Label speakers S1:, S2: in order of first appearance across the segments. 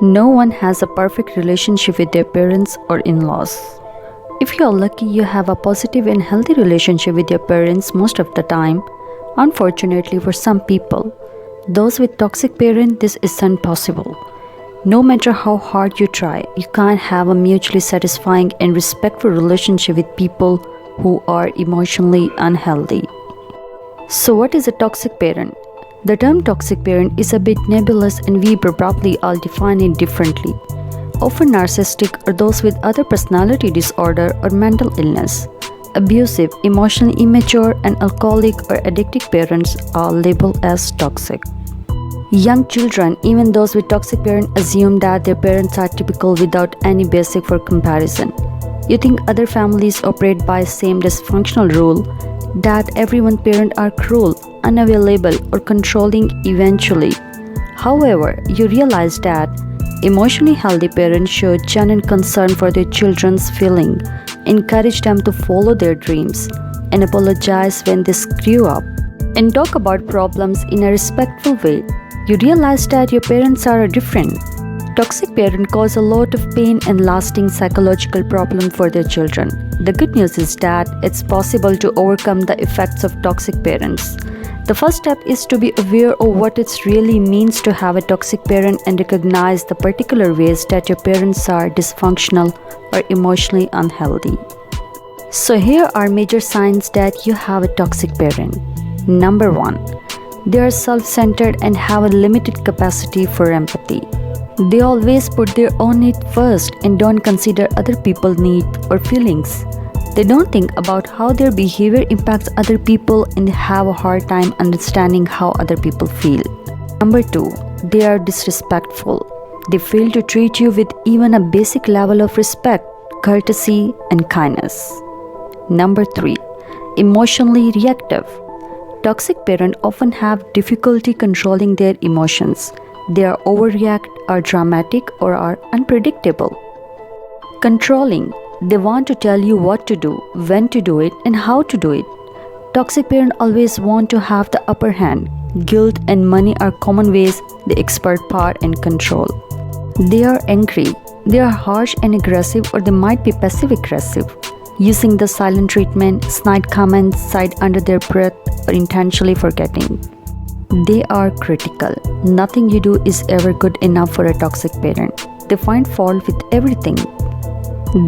S1: No one has a perfect relationship with their parents or in-laws. If you are lucky, you have a positive and healthy relationship with your parents most of the time. Unfortunately, for some people, those with toxic parents, this isn't possible. No matter how hard you try, you can't have a mutually satisfying and respectful relationship with people who are emotionally unhealthy. So what is a toxic parent? The term toxic parent is a bit nebulous and we probably all define it differently. Often narcissistic or those with other personality disorder or mental illness. Abusive, emotionally immature and alcoholic or addictive parents are labeled as toxic. Young children, even those with toxic parents, assume that their parents are typical without any basis for comparison. You think other families operate by same dysfunctional rule, that everyone parents are cruel, unavailable or controlling eventually. However, you realize that emotionally healthy parents show genuine concern for their children's feelings, encourage them to follow their dreams, and apologize when they screw up, and talk about problems in a respectful way. You realize that your parents are different. Toxic parents cause a lot of pain and lasting psychological problems for their children. The good news is that it's possible to overcome the effects of toxic parents. The first step is to be aware of what it really means to have a toxic parent and recognize the particular ways that your parents are dysfunctional or emotionally unhealthy. So here are major signs that you have a toxic parent. Number 1. They are self-centered and have a limited capacity for empathy. They always put their own need first and don't consider other people's needs or feelings. They don't think about how their behavior impacts other people and have a hard time understanding how other people feel. Number 2. They are disrespectful. They fail to treat you with even a basic level of respect, courtesy, and kindness. Number 3. Emotionally reactive. Toxic parents often have difficulty controlling their emotions. They are overreact, are dramatic, or are unpredictable. Controlling. They want to tell you what to do, when to do it, and how to do it. Toxic parents always want to have the upper hand. Guilt and money are common ways they expert power and control. They are angry. They are harsh and aggressive, or they might be passive-aggressive, using the silent treatment, snide comments, side under their breath, or intentionally forgetting. They are critical. Nothing you do is ever good enough for a toxic parent. They find fault with everything.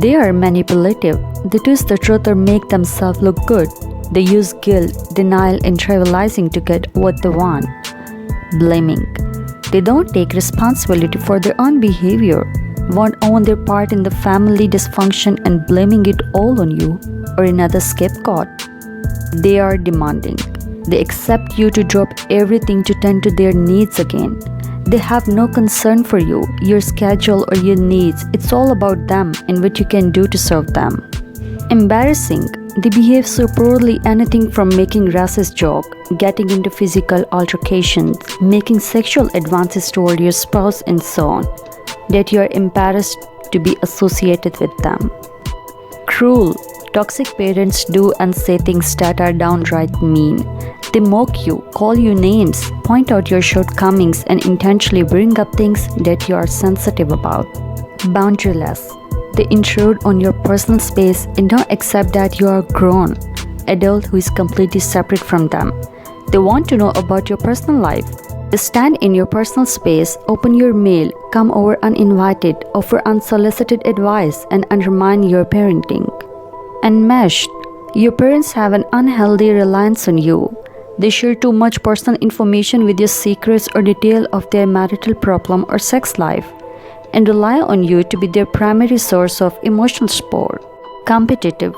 S1: They are manipulative. They twist the truth or make themselves look good. They use guilt, denial, and trivializing to get what they want. Blaming. They don't take responsibility for their own behavior, won't own their part in the family dysfunction and blaming it all on you or another scapegoat. They are demanding. They accept you to drop everything to tend to their needs again. They have no concern for you, your schedule, or your needs. It's all about them and what you can do to serve them. Embarrassing. They behave so poorly, anything from making racist jokes, getting into physical altercations, making sexual advances toward your spouse, and so on, that you are embarrassed to be associated with them. Cruel. Toxic parents do and say things that are downright mean. They mock you, call you names, point out your shortcomings, and intentionally bring up things that you are sensitive about. Boundaryless. They intrude on your personal space and don't accept that you are a grown adult who is completely separate from them. They want to know about your personal life. They stand in your personal space, open your mail, come over uninvited, offer unsolicited advice, and undermine your parenting. Enmeshed. Your parents have an unhealthy reliance on you. They share too much personal information with your secrets or detail of their marital problem or sex life, and rely on you to be their primary source of emotional support. Competitive.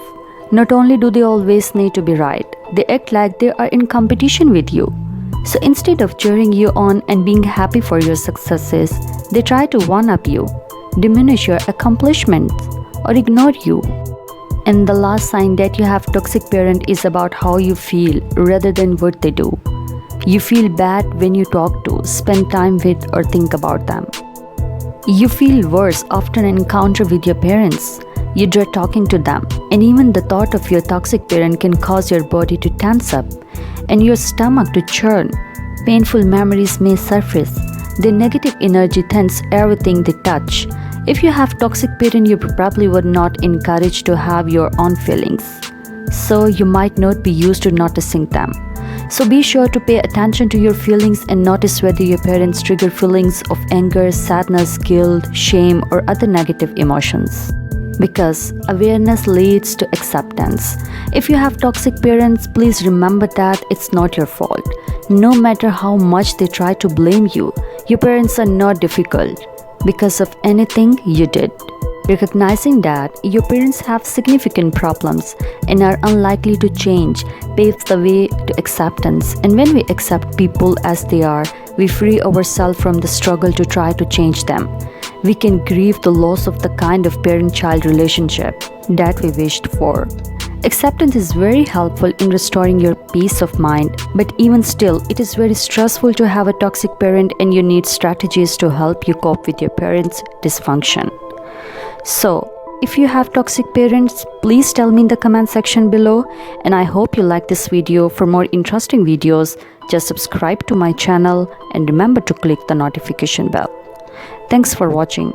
S1: Not only do they always need to be right, they act like they are in competition with you. So instead of cheering you on and being happy for your successes, they try to one-up you, diminish your accomplishments, or ignore you. And the last sign that you have toxic parent is about how you feel rather than what they do. You feel bad when you talk to, spend time with, or think about them. You feel worse after an encounter with your parents. You dread talking to them, and even the thought of your toxic parent can cause your body to tense up and your stomach to churn. Painful memories may surface. Their negative energy taints everything they touch. If you have toxic parent, you probably were not encouraged to have your own feelings, so you might not be used to noticing them. So be sure to pay attention to your feelings and notice whether your parents trigger feelings of anger, sadness, guilt, shame, or other negative emotions. Because awareness leads to acceptance. If you have toxic parents, please remember that it's not your fault. No matter how much they try to blame you, your parents are not difficult because of anything you did. Recognizing that your parents have significant problems and are unlikely to change paves the way to acceptance. And when we accept people as they are, we free ourselves from the struggle to try to change them. We can grieve the loss of the kind of parent-child relationship that we wished for. Acceptance is very helpful in restoring your peace of mind, but even still, it is very stressful to have a toxic parent, and you need strategies to help you cope with your parents' dysfunction. So, if you have toxic parents, please tell me in the comment section below, and I hope you like this video. For more interesting videos, just subscribe to my channel and remember to click the notification bell. Thanks for watching.